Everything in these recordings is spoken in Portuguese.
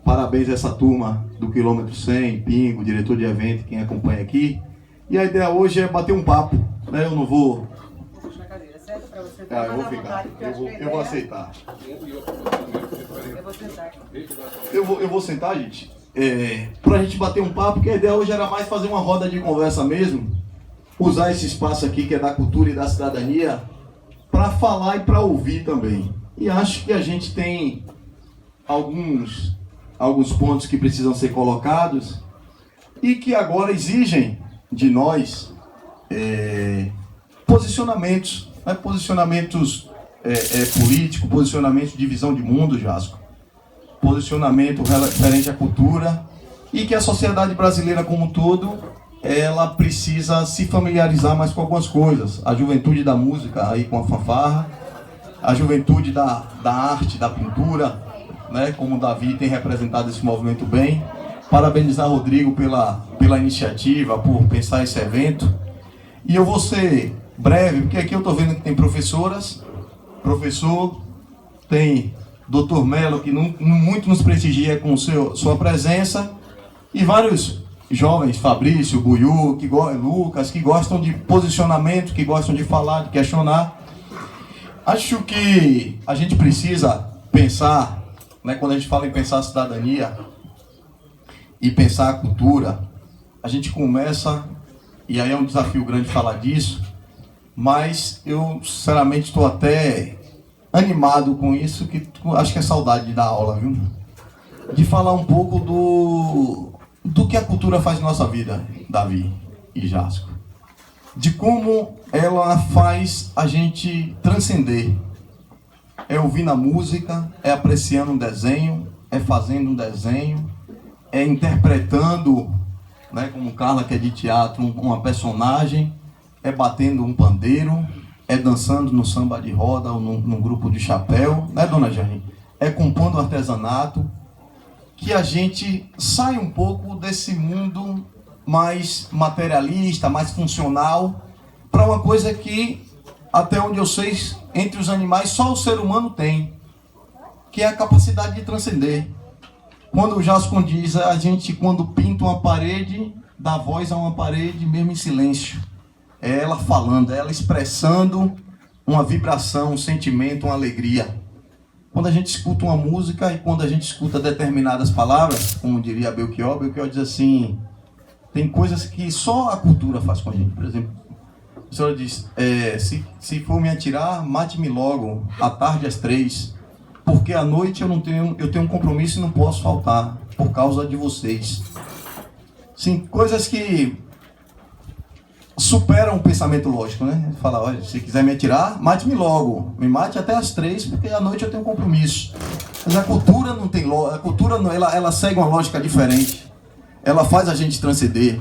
parabéns a essa turma do quilômetro 100, Pingo, diretor de evento, quem acompanha aqui. E a ideia hoje é bater um papo, né? Eu não vou... Puxa a cadeira, certo? Para você eu vou ficar, eu vou aceitar. Eu vou sentar aqui. Eu vou sentar, gente, pra gente bater um papo, porque a ideia hoje era mais fazer uma roda de conversa mesmo, usar esse espaço aqui que é da cultura e da cidadania, para falar e para ouvir também. E acho que a gente tem alguns pontos que precisam ser colocados e que agora exigem de nós posicionamentos, né? Posicionamentos políticos, posicionamentos de visão de mundo, Jasco, posicionamento referente à cultura, e que a sociedade brasileira como um todo, ela precisa se familiarizar mais com algumas coisas. A juventude da música aí com a fanfarra, a juventude da arte, da pintura, né, como o Davi tem representado esse movimento bem. Parabenizar Rodrigo pela iniciativa, por pensar esse evento. E eu vou ser breve, porque aqui eu estou vendo que tem professor, tem Dr. Melo, que muito nos prestigia com sua presença, e vários jovens, Fabrício, Buiú, Lucas, que gostam de posicionamento, que gostam de falar, de questionar. Acho que a gente precisa pensar, né, quando a gente fala em pensar a cidadania e pensar a cultura, a gente começa, e aí é um desafio grande falar disso, mas eu sinceramente estou até animado com isso, que acho que é saudade de dar aula, viu? De falar um pouco do que a cultura faz na nossa vida, Davi e Jasco. De como ela faz a gente transcender. É ouvindo a música, é apreciando um desenho, é fazendo um desenho, é interpretando, né, como Carla, que é de teatro, uma personagem, é batendo um pandeiro, é dançando no samba de roda ou num grupo de chapéu, né, dona Jane? É compondo artesanato, que a gente sai um pouco desse mundo mais materialista, mais funcional, para uma coisa que, até onde eu sei, entre os animais, só o ser humano tem, que é a capacidade de transcender. Quando o Jasco diz, a gente, quando pinta uma parede, dá voz a uma parede mesmo em silêncio. É ela falando, é ela expressando uma vibração, um sentimento, uma alegria. Quando a gente escuta uma música e quando a gente escuta determinadas palavras, como diria Belchior diz assim, tem coisas que só a cultura faz com a gente. Por exemplo, a senhora diz, se for me atirar, mate-me logo, à tarde às 3, porque à noite eu tenho um compromisso e não posso faltar, por causa de vocês. Sim, coisas que superam o pensamento lógico, né? Fala, olha, se quiser me atirar, mate-me logo. Me mate até às 3, porque à noite eu tenho um compromisso. Mas a cultura não tem lógica. A cultura, ela segue uma lógica diferente. Ela faz a gente transcender.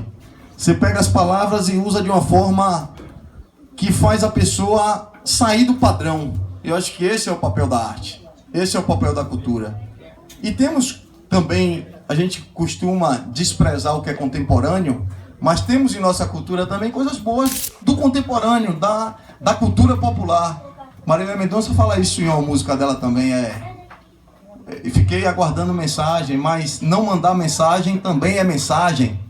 Você pega as palavras e usa de uma forma que faz a pessoa sair do padrão. Eu acho que esse é o papel da arte. Esse é o papel da cultura. E temos também, a gente costuma desprezar o que é contemporâneo, mas temos em nossa cultura também coisas boas do contemporâneo, da cultura popular. Marília Mendonça fala isso em uma música dela também, e fiquei aguardando mensagem, mas não mandar mensagem também é mensagem.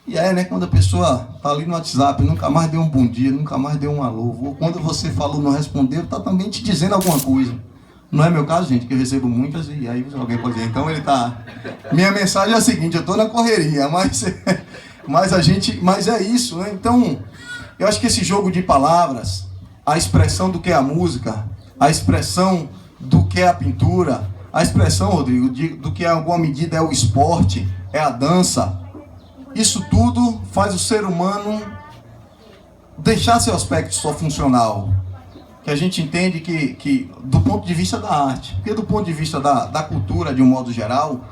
E né, quando a pessoa tá ali no WhatsApp, nunca mais deu um bom dia, nunca mais deu um alô, ou quando você falou não respondeu, tá também te dizendo alguma coisa. Não é meu caso, gente, que eu recebo muitas, e aí alguém pode dizer, então ele tá... Minha mensagem é a seguinte, eu tô na correria, mas é isso, né? Então, eu acho que esse jogo de palavras, a expressão do que é a música, a expressão do que é a pintura, a expressão, Rodrigo, do que em alguma medida é o esporte, é a dança, isso tudo faz o ser humano deixar seu aspecto só funcional. Que a gente entende que do ponto de vista da arte, porque do ponto de vista da cultura, de um modo geral,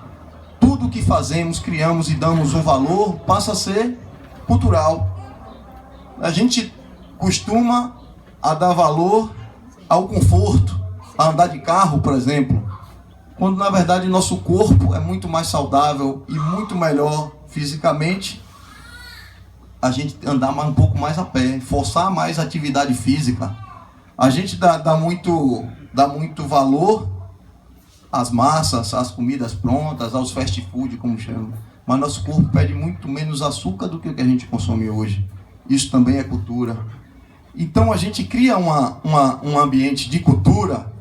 tudo que fazemos, criamos e damos um valor passa a ser cultural. A gente costuma a dar valor ao conforto, a andar de carro, por exemplo, quando na verdade nosso corpo é muito mais saudável e muito melhor fisicamente a gente andar um pouco mais a pé, forçar mais a atividade física. A gente dá muito valor às massas, às comidas prontas, aos fast food, como chamam. Mas nosso corpo pede muito menos açúcar do que o que a gente consome hoje. Isso também é cultura. Então a gente cria um ambiente de cultura,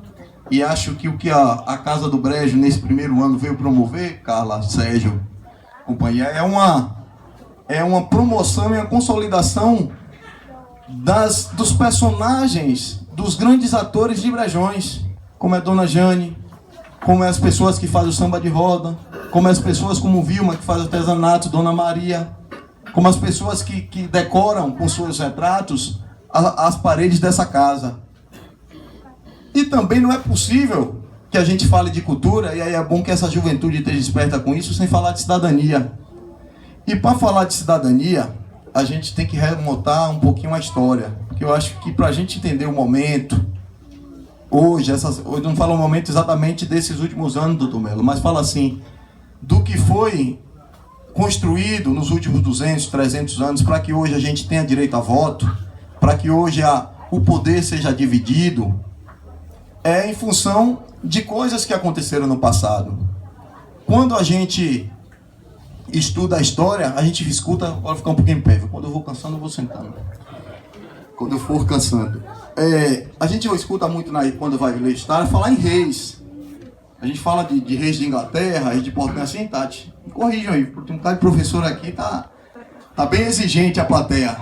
e acho que o que a Casa do Brejo nesse primeiro ano veio promover, Carla, Sérgio, companhia, é uma promoção e a consolidação dos personagens, dos grandes atores de Brejões, como é Dona Jane, como é as pessoas que fazem o samba de roda, como é as pessoas como Vilma, que faz artesanato, Dona Maria, como as pessoas que decoram com seus retratos as paredes dessa casa. E também não é possível que a gente fale de cultura, e aí é bom que essa juventude esteja esperta com isso, sem falar de cidadania. E para falar de cidadania, a gente tem que remontar um pouquinho a história, porque eu acho que para a gente entender o momento, hoje não falo o momento exatamente desses últimos anos, doutor Melo, mas fala assim, do que foi construído nos últimos 200, 300 anos, para que hoje a gente tenha direito a voto, para que hoje o poder seja dividido, é em função de coisas que aconteceram no passado. Quando a gente estuda a história, a gente escuta, pode ficar um pouquinho em pé, quando eu vou cansando eu vou sentando. Quando eu for cansando. A gente escuta muito quando vai ler história, falar em reis. A gente fala de reis de Inglaterra, reis de Portugal, assim, Tati, me corrijam aí, porque um cara de professor aqui tá bem exigente a plateia.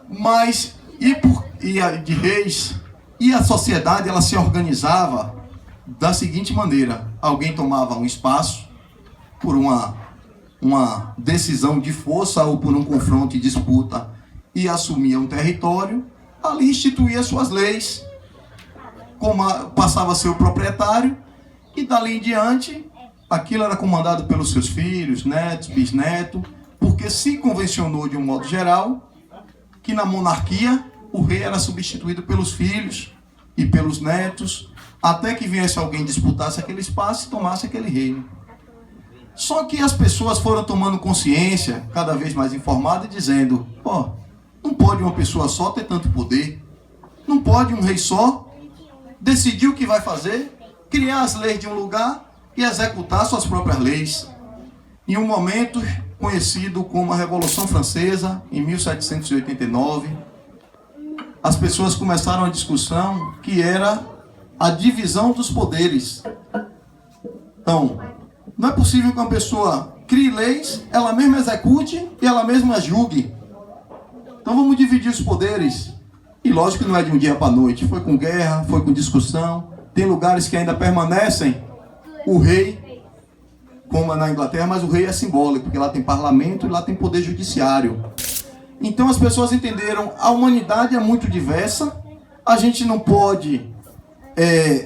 Mas, de reis, e a sociedade, ela se organizava da seguinte maneira: alguém tomava um espaço por uma decisão de força ou por um confronto e disputa e assumia um território, ali instituía suas leis, passava a ser o proprietário, e dali em diante aquilo era comandado pelos seus filhos, netos, bisnetos, porque se convencionou de um modo geral que na monarquia o rei era substituído pelos filhos e pelos netos, até que viesse alguém disputasse aquele espaço e tomasse aquele reino. Só que as pessoas foram tomando consciência, cada vez mais informadas, e dizendo: não pode uma pessoa só ter tanto poder, não pode um rei só decidir o que vai fazer, criar as leis de um lugar e executar suas próprias leis. Em um momento conhecido como a Revolução Francesa, em 1789, as pessoas começaram a discussão que era a divisão dos poderes. Então, não é possível que uma pessoa crie leis, ela mesma execute e ela mesma julgue. Então vamos dividir os poderes. E lógico que não é de um dia para a noite. Foi com guerra, foi com discussão. Tem lugares que ainda permanecem o rei, como é na Inglaterra, mas o rei é simbólico, porque lá tem parlamento e lá tem poder judiciário. Então as pessoas entenderam, a humanidade é muito diversa, a gente não pode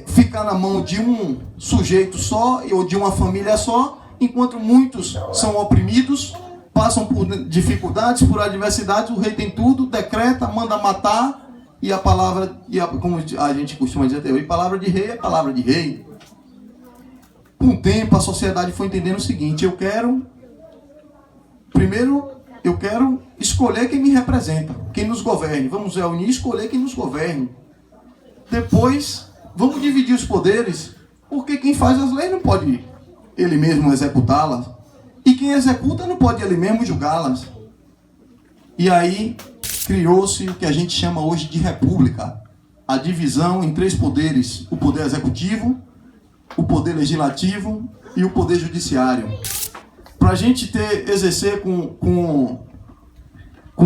ficar na mão de um sujeito só ou de uma família só, enquanto muitos são oprimidos, passam por dificuldades, por adversidades, o rei tem tudo, decreta, manda matar, e a palavra, como a gente costuma dizer até hoje, palavra de rei é palavra de rei. Com o tempo a sociedade foi entendendo o seguinte: primeiro eu quero escolher quem me representa, quem nos governe. Vamos reunir e escolher quem nos governe. Depois, vamos dividir os poderes, porque quem faz as leis não pode ele mesmo executá-las. E quem executa não pode ele mesmo julgá-las. E aí criou-se o que a gente chama hoje de república. A divisão em 3 poderes: o poder executivo, o poder legislativo e o poder judiciário. Para a gente exercer com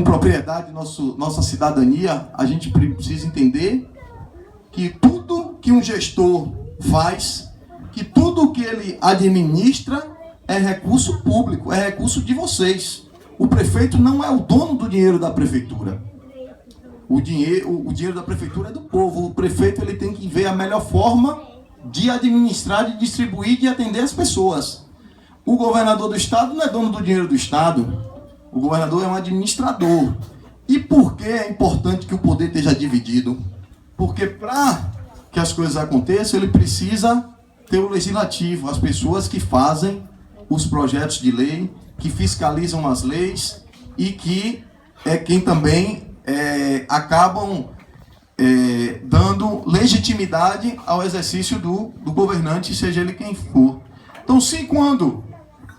propriedade nossa cidadania, a gente precisa entender que tudo que um gestor faz, que tudo que ele administra é recurso público, é recurso de vocês. O prefeito não é o dono do dinheiro da prefeitura. O dinheiro da prefeitura é do povo. O prefeito ele tem que ver a melhor forma de administrar, de distribuir, de atender as pessoas. O governador do estado não é dono do dinheiro do estado. O governador é um administrador. E por que é importante que o poder esteja dividido? Porque para que as coisas aconteçam, ele precisa ter o legislativo, as pessoas que fazem os projetos de lei, que fiscalizam as leis e que é quem também acabam dando legitimidade ao exercício do governante, seja ele quem for. Então, se quando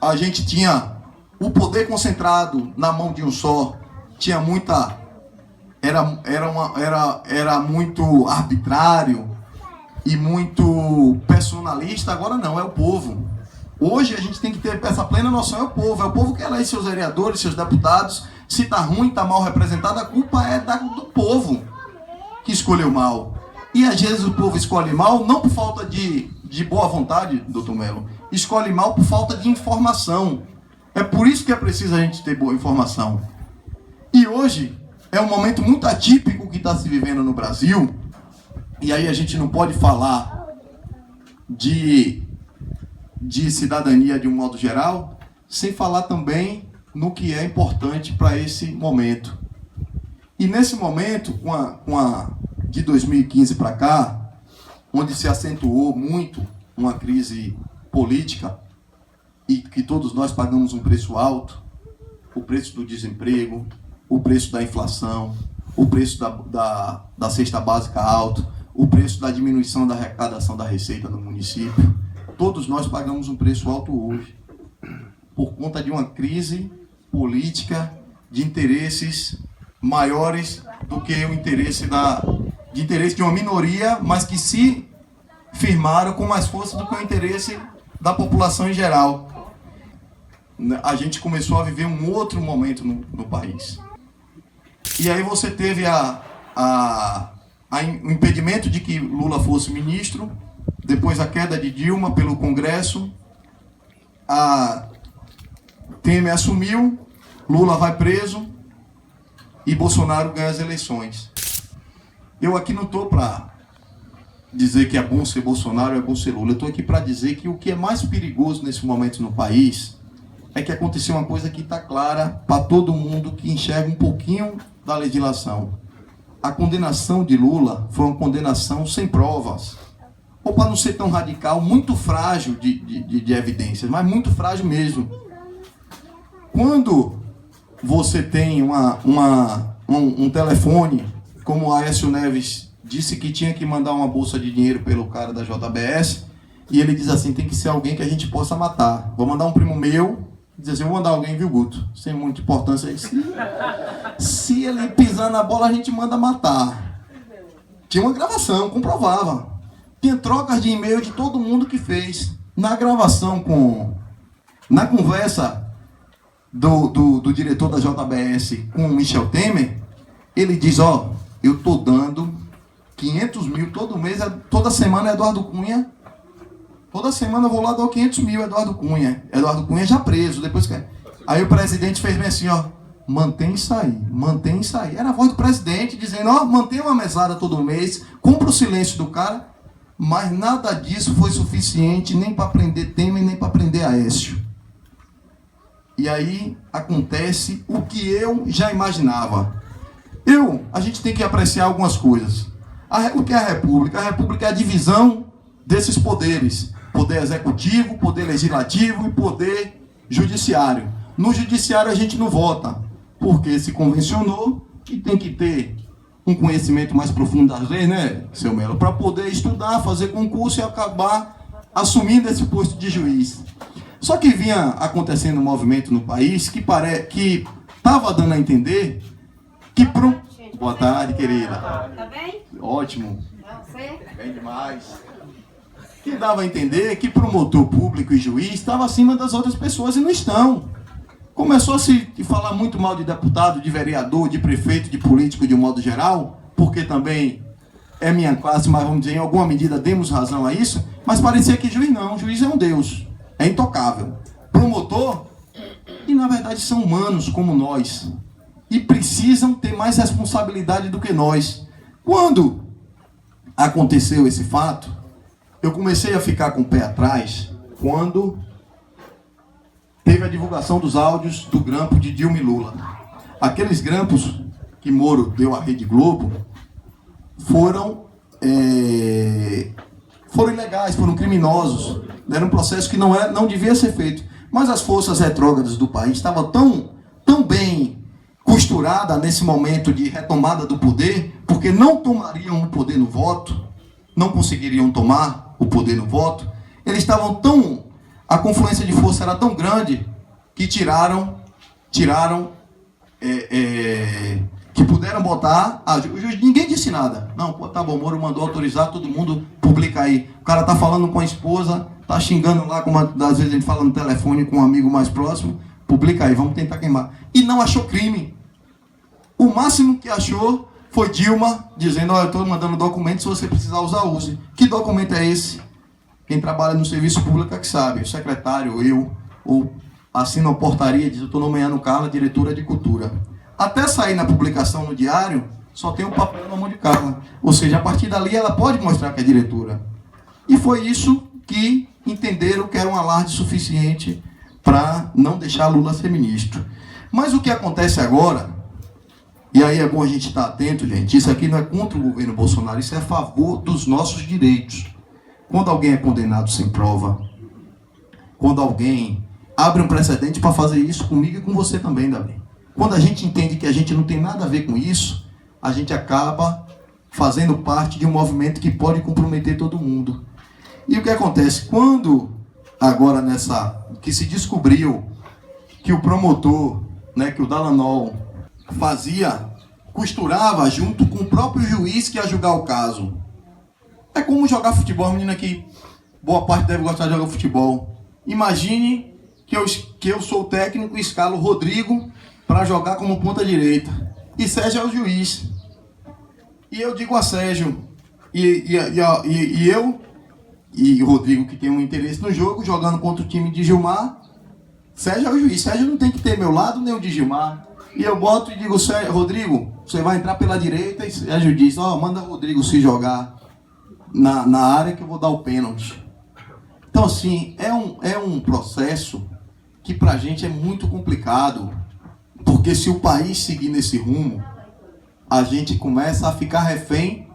a gente tinha o poder concentrado na mão de um só, tinha muita... Era muito arbitrário e muito personalista, agora não, é o povo. Hoje a gente tem que ter essa plena noção, é o povo que elege seus vereadores, seus deputados. Se está ruim, está mal representado, a culpa é do povo que escolheu mal. E às vezes o povo escolhe mal, não por falta de boa vontade, doutor Melo, escolhe mal por falta de informação. É por isso que é preciso a gente ter boa informação. E hoje é um momento muito atípico que está se vivendo no Brasil, e aí a gente não pode falar de cidadania de um modo geral, sem falar também no que é importante para esse momento. E nesse momento, de 2015 para cá, onde se acentuou muito uma crise política, e que todos nós pagamos um preço alto, o preço do desemprego, o preço da inflação, o preço da cesta básica alto, o preço da diminuição da arrecadação da receita no município. Todos nós pagamos um preço alto hoje, por conta de uma crise política de interesses maiores do que o interesse de uma minoria, mas que se firmaram com mais força do que o interesse da população em geral. A gente começou a viver um outro momento no país. E aí você teve o impedimento de que Lula fosse ministro, depois a queda de Dilma pelo Congresso, Temer assumiu, Lula vai preso e Bolsonaro ganha as eleições. Eu aqui não estou para dizer que é bom ser Bolsonaro ou é bom ser Lula. Eu estou aqui para dizer que o que é mais perigoso nesse momento no país é que aconteceu uma coisa que está clara para todo mundo que enxerga um pouquinho da legislação. A condenação de Lula foi uma condenação sem provas. Ou, para não ser tão radical, muito frágil de evidências, mas muito frágil mesmo. Quando você tem um telefone, como o Aécio Neves disse que tinha que mandar uma bolsa de dinheiro pelo cara da JBS, e ele diz assim, tem que ser alguém que a gente possa matar. Vou mandar um primo meu, diz assim, vou mandar alguém, viu, Guto? Sem muita importância aí. Se ele pisar na bola, a gente manda matar. Tinha uma gravação, comprovava. Tinha trocas de e-mail de todo mundo que fez. Na gravação, na conversa do diretor da JBS com o Michel Temer, ele diz, eu tô dando 500 mil todo mês, toda semana Eduardo Cunha, toda semana eu vou lá dar 500 mil Eduardo Cunha já preso, depois que... Aí o presidente fez bem assim, mantém isso aí. Era a voz do presidente dizendo, mantém uma mesada todo mês, cumpra o silêncio do cara, mas nada disso foi suficiente nem para prender Temer, nem para prender Aécio. E aí acontece o que eu já imaginava. A gente tem que apreciar algumas coisas. O que é a República? A República é a divisão desses poderes. Poder executivo, poder legislativo e poder judiciário. No judiciário a gente não vota, porque se convencionou que tem que ter um conhecimento mais profundo das leis, né, seu Melo? Para poder estudar, fazer concurso e acabar assumindo esse posto de juiz. Só que vinha acontecendo um movimento no país que estava dando a entender que... Boa tarde, querida. Tá bem? Ótimo. Você? Bem demais. Que dava a entender que promotor público e juiz estava acima das outras pessoas e não estão. Começou a se falar muito mal de deputado, de vereador, de prefeito, de político de um modo geral, porque também é minha classe, mas vamos dizer, em alguma medida demos razão a isso, mas parecia que juiz não, juiz é um Deus, é intocável. Promotor, e na verdade são humanos como nós, e precisam ter mais responsabilidade do que nós. Quando aconteceu esse fato, eu comecei a ficar com o pé atrás, quando teve a divulgação dos áudios do grampo de Dilma e Lula. Aqueles grampos que Moro deu à Rede Globo foram ilegais, foram criminosos. Era um processo que não devia ser feito. Mas as forças retrógradas do país estavam tão bem costurada nesse momento de retomada do poder, porque não tomariam o poder no voto, não conseguiriam tomar o poder no voto, eles estavam tão... A confluência de força era tão grande que tiraram que puderam botar... ninguém disse nada. Não, pô, tá bom, o Moro mandou autorizar, todo mundo publica aí. O cara tá falando com a esposa, tá xingando lá, como às vezes a gente fala no telefone com um amigo mais próximo, publica aí, vamos tentar queimar. E não achou crime. O máximo que achou foi Dilma dizendo, olha, eu estou mandando documentos, se você precisar usar, use. Que documento é esse? Quem trabalha no serviço público é que sabe. O secretário, eu, ou assina uma portaria, diz, eu estou nomeando Carla, diretora de cultura. Até sair na publicação no diário, só tem um papel na mão de Carla. Ou seja, a partir dali ela pode mostrar que é diretora. E foi isso que entenderam que era um alarde suficiente para não deixar Lula ser ministro. Mas o que acontece agora, e aí é bom a gente estar atento, gente, isso aqui não é contra o governo Bolsonaro, isso é a favor dos nossos direitos. Quando alguém é condenado sem prova, quando alguém abre um precedente para fazer isso comigo e com você também, Davi. Quando a gente entende que a gente não tem nada a ver com isso, a gente acaba fazendo parte de um movimento que pode comprometer todo mundo. E o que acontece? Quando, agora que se descobriu que o promotor, né, que o Dallagnol costurava junto com o próprio juiz que ia julgar o caso. É como jogar futebol, menina que boa parte deve gostar de jogar futebol. Imagine que eu sou o técnico e escalo o Rodrigo para jogar como ponta direita. E Sérgio é o juiz. E eu digo a Sérgio, eu e o Rodrigo, que tem um interesse no jogo, jogando contra o time de Gilmar, Sérgio é o juiz. Sérgio não tem que ter meu lado nem o de Gilmar. E eu boto e digo, Rodrigo, você vai entrar pela direita, e Sérgio diz, manda o Rodrigo se jogar na área que eu vou dar o pênalti. Então, assim, é um processo que pra gente é muito complicado, porque se o país seguir nesse rumo, a gente começa a ficar refém,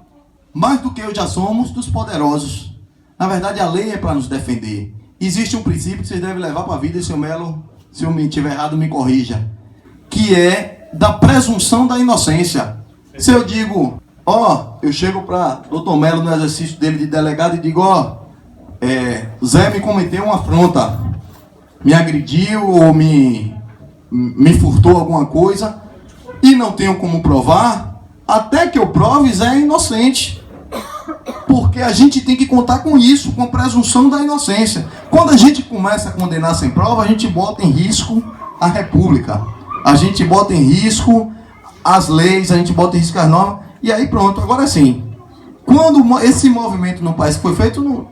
mais do que já somos, dos poderosos. Na verdade, a lei é para nos defender. Existe um princípio que vocês devem levar para a vida, e seu Melo, se eu estiver errado, me corrija, que é da presunção da inocência. Se eu digo, eu chego para Dr. Melo no exercício dele de delegado e digo, Zé me cometeu uma afronta, me agrediu ou me furtou alguma coisa, e não tenho como provar, até que eu prove, Zé é inocente. Porque a gente tem que contar com isso, com a presunção da inocência. Quando a gente começa a condenar sem prova, a gente bota em risco a república. A gente bota em risco as leis, a gente bota em risco as normas. E aí pronto, agora sim. Quando esse movimento no país foi feito,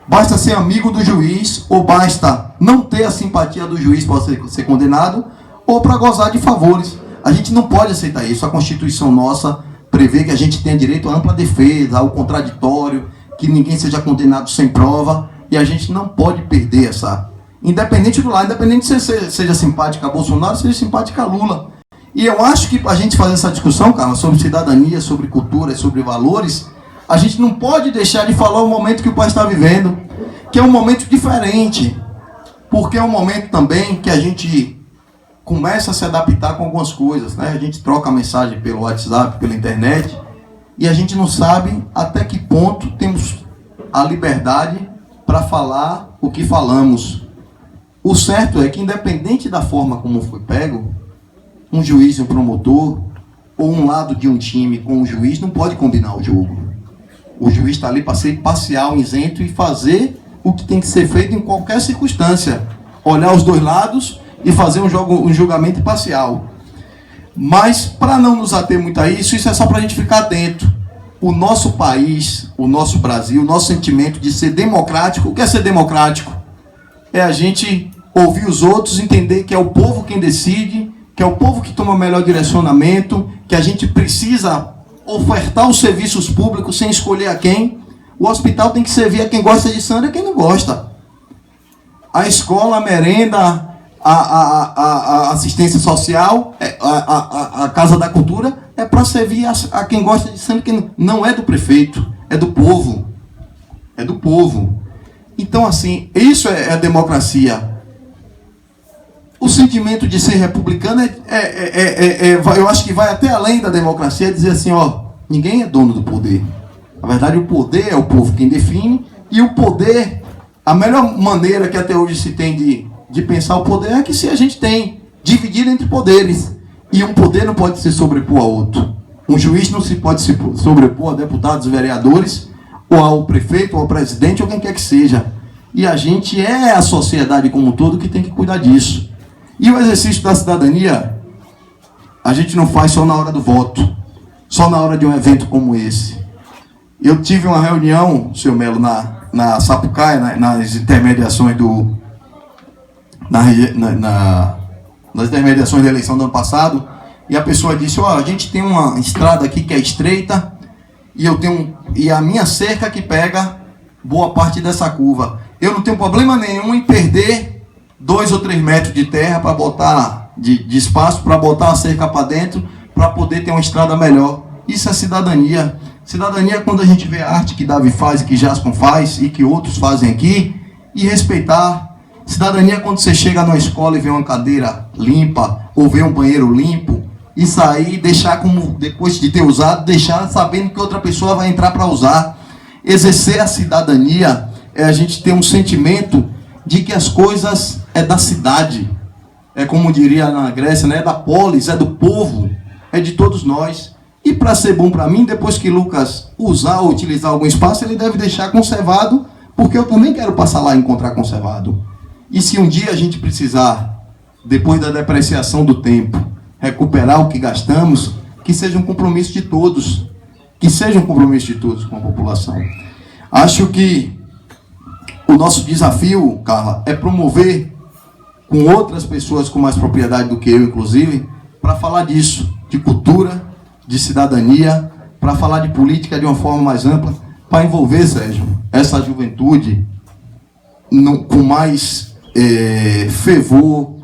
basta ser amigo do juiz, ou basta não ter a simpatia do juiz para ser condenado, ou para gozar de favores. A gente não pode aceitar isso. A Constituição nossa prevê que a gente tenha direito à ampla defesa, ao contraditório, que ninguém seja condenado sem prova, e a gente não pode perder essa... Independente do lado, independente se você seja simpática a Bolsonaro, seja simpática a Lula. E eu acho que a gente fazer essa discussão, Carla, sobre cidadania, sobre cultura, sobre valores, a gente não pode deixar de falar o momento que o país está vivendo, que é um momento diferente, porque é um momento também que a gente começa a se adaptar com algumas coisas, né? A gente troca mensagem pelo WhatsApp, pela internet, e a gente não sabe até que ponto temos a liberdade para falar o que falamos. O certo é que, independente da forma como foi pego, um juiz e um promotor, ou um lado de um time com um juiz, não pode combinar o jogo. O juiz está ali para ser imparcial, isento e fazer o que tem que ser feito em qualquer circunstância. Olhar os dois lados e fazer um julgamento imparcial. Mas, para não nos ater muito a isso é só para a gente ficar atento. O nosso país, o nosso Brasil, o nosso sentimento de ser democrático, o que é ser democrático? É a gente ouvir os outros, entender que é o povo quem decide, que é o povo que toma o melhor direcionamento, que a gente precisa ofertar os serviços públicos sem escolher a quem. O hospital tem que servir a quem gosta de sangue e a quem não gosta. A escola, a merenda, a assistência social, a Casa da Cultura, é para servir a quem gosta de sangue, que não é do prefeito, é do povo. É do povo. Então, assim, isso é a democracia. O sentimento de ser republicano eu acho que vai até além da democracia, é dizer assim, ó, ninguém é dono do poder. Na verdade, o poder é o povo quem define, e o poder, a melhor maneira que até hoje se tem de pensar o poder é que se a gente tem dividido entre poderes, e um poder não pode se sobrepor ao outro. Um juiz não se pode se sobrepor a deputados, vereadores, ou ao prefeito, ou ao presidente, ou quem quer que seja. E a gente é a sociedade como um todo que tem que cuidar disso. E o exercício da cidadania, a gente não faz só na hora do voto, só na hora de um evento como esse. Eu tive uma reunião, seu Melo, na Sapucaia, nas intermediações nas intermediações da eleição do ano passado, e a pessoa disse, ó, a gente tem uma estrada aqui que é estreita, e a minha cerca que pega boa parte dessa curva. Eu não tenho problema nenhum em perder 2 ou 3 metros de terra para botar, de espaço, para botar a cerca para dentro, para poder ter uma estrada melhor. Isso é cidadania. Cidadania é quando a gente vê a arte que Davi faz e que Jascon faz e que outros fazem aqui, e respeitar. Cidadania é quando você chega numa escola e vê uma cadeira limpa, ou vê um banheiro limpo, e sair, deixar como, depois de ter usado, deixar sabendo que outra pessoa vai entrar para usar. Exercer a cidadania é a gente ter um sentimento de que as coisas é da cidade. É como diria na Grécia, né? É da polis, é do povo, é de todos nós. E para ser bom para mim, depois que Lucas usar ou utilizar algum espaço, ele deve deixar conservado, porque eu também quero passar lá e encontrar conservado. E se um dia a gente precisar, depois da depreciação do tempo, recuperar o que gastamos, que seja um compromisso de todos. Que seja um compromisso de todos com a população. Acho que o nosso desafio, Carla, é promover com outras pessoas com mais propriedade do que eu, inclusive, para falar disso, de cultura, de cidadania, para falar de política de uma forma mais ampla, para envolver, Sérgio, essa juventude com mais fervor,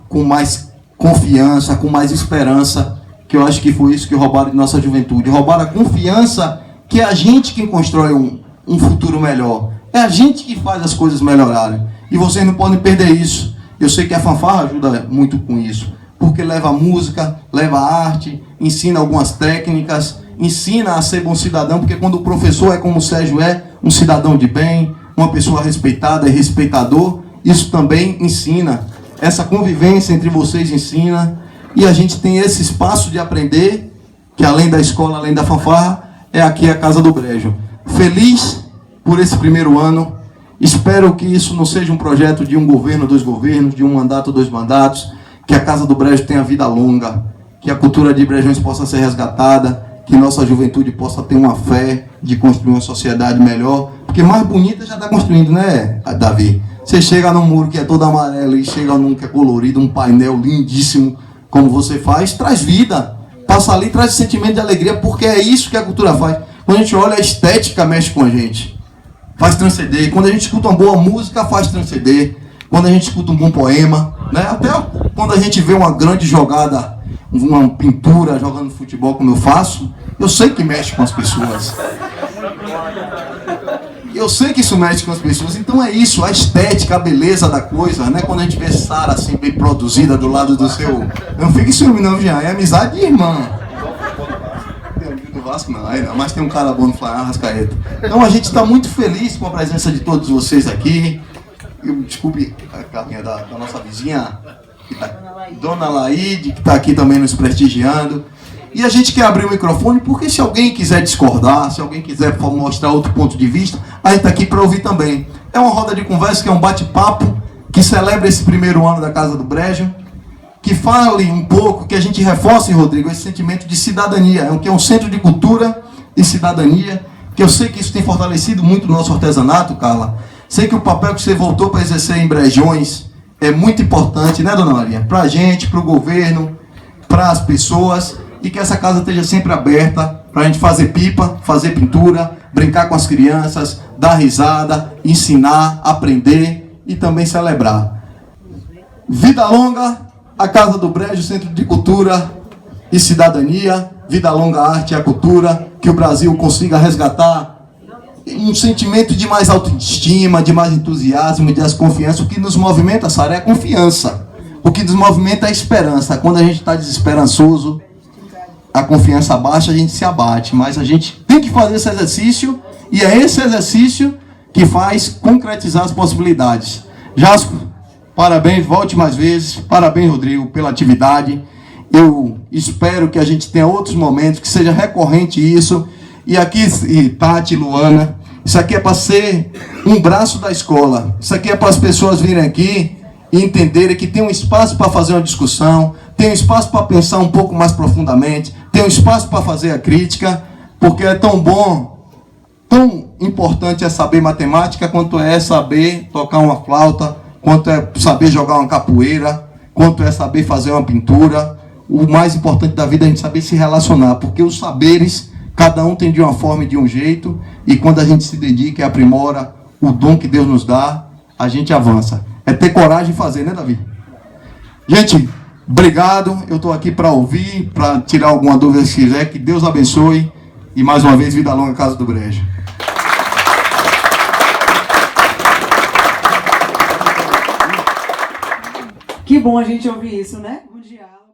com mais confiança, com mais esperança, que eu acho que foi isso que roubaram de nossa juventude. Roubaram a confiança que é a gente que constrói um futuro melhor. É a gente que faz as coisas melhorarem. E vocês não podem perder isso. Eu sei que a fanfarra ajuda muito com isso, porque leva música, leva arte, ensina algumas técnicas, ensina a ser bom cidadão, porque quando o professor é como o Sérgio é, um cidadão de bem, uma pessoa respeitada e respeitador, isso também ensina. Essa convivência entre vocês ensina, e a gente tem esse espaço de aprender, que além da escola, além da fanfarra, é aqui a Casa do Brejo. Feliz por esse primeiro ano, espero que isso não seja um projeto de um governo, 2 governos, de um mandato, 2 mandatos, que a Casa do Brejo tenha vida longa, que a cultura de Brejões possa ser resgatada, que nossa juventude possa ter uma fé de construir uma sociedade melhor, porque mais bonita já está construindo, né, Davi? Você chega num muro que é todo amarelo e chega num que é colorido, um painel lindíssimo, como você faz, traz vida. Passa ali, traz sentimento de alegria, porque é isso que a cultura faz. Quando a gente olha, a estética mexe com a gente. Faz transcender. Quando a gente escuta uma boa música, faz transcender. Quando a gente escuta um bom poema, né? Até quando a gente vê uma grande jogada, uma pintura jogando futebol como eu faço, eu sei que mexe com as pessoas. Eu sei que isso mexe com as pessoas. Então é isso, a estética, a beleza da coisa, né? Quando a gente vê Sara assim, bem produzida do lado do seu... Não fique ciúme não, Jean, é amizade de irmã. Do Vasco não, mas tem um cara bom no Flamengo, Arrascaeta. Então a gente está muito feliz com a presença de todos vocês aqui. Desculpe a carrinha da nossa vizinha, Dona Laide, que está aqui também nos prestigiando. E a gente quer abrir o microfone, porque se alguém quiser discordar, se alguém quiser mostrar outro ponto de vista, a gente está aqui para ouvir também. É uma roda de conversa, que é um bate-papo, que celebra esse primeiro ano da Casa do Brejo, que fale um pouco, que a gente reforce, Rodrigo, esse sentimento de cidadania, que é um centro de cultura e cidadania, que eu sei que isso tem fortalecido muito o nosso artesanato, Carla. Sei que o papel que você voltou para exercer em Brejões é muito importante, né, Dona Maria? Para a gente, para o governo, para as pessoas, e que essa casa esteja sempre aberta para a gente fazer pipa, fazer pintura, brincar com as crianças, dar risada, ensinar, aprender e também celebrar. Vida longa, a Casa do Brejo, Centro de Cultura e Cidadania. Vida longa a arte e a cultura, que o Brasil consiga resgatar um sentimento de mais autoestima, de mais entusiasmo, de mais confiança. O que nos movimenta, Sara, é a confiança. O que nos movimenta é a esperança. Quando a gente está desesperançoso, a confiança baixa, a gente se abate. Mas a gente tem que fazer esse exercício, e é esse exercício que faz concretizar as possibilidades. Jasco, parabéns, volte mais vezes. Parabéns, Rodrigo, pela atividade. Eu espero que a gente tenha outros momentos, que seja recorrente isso. E aqui, Tati, Luana, isso aqui é para ser um braço da escola. Isso aqui é para as pessoas virem aqui e entenderem que tem um espaço para fazer uma discussão, tem um espaço para pensar um pouco mais profundamente, tem um espaço para fazer a crítica, porque é tão bom, tão importante é saber matemática, quanto é saber tocar uma flauta, quanto é saber jogar uma capoeira, quanto é saber fazer uma pintura. O mais importante da vida é a gente saber se relacionar, porque os saberes, cada um tem de uma forma e de um jeito, e quando a gente se dedica e aprimora o dom que Deus nos dá, a gente avança. É ter coragem de fazer, né, Davi? Gente, obrigado. Eu estou aqui para ouvir, para tirar alguma dúvida se quiser. Que Deus abençoe. E mais uma vez, vida longa, Casa do Brejo. Que bom a gente ouvir isso, né? Um diálogo.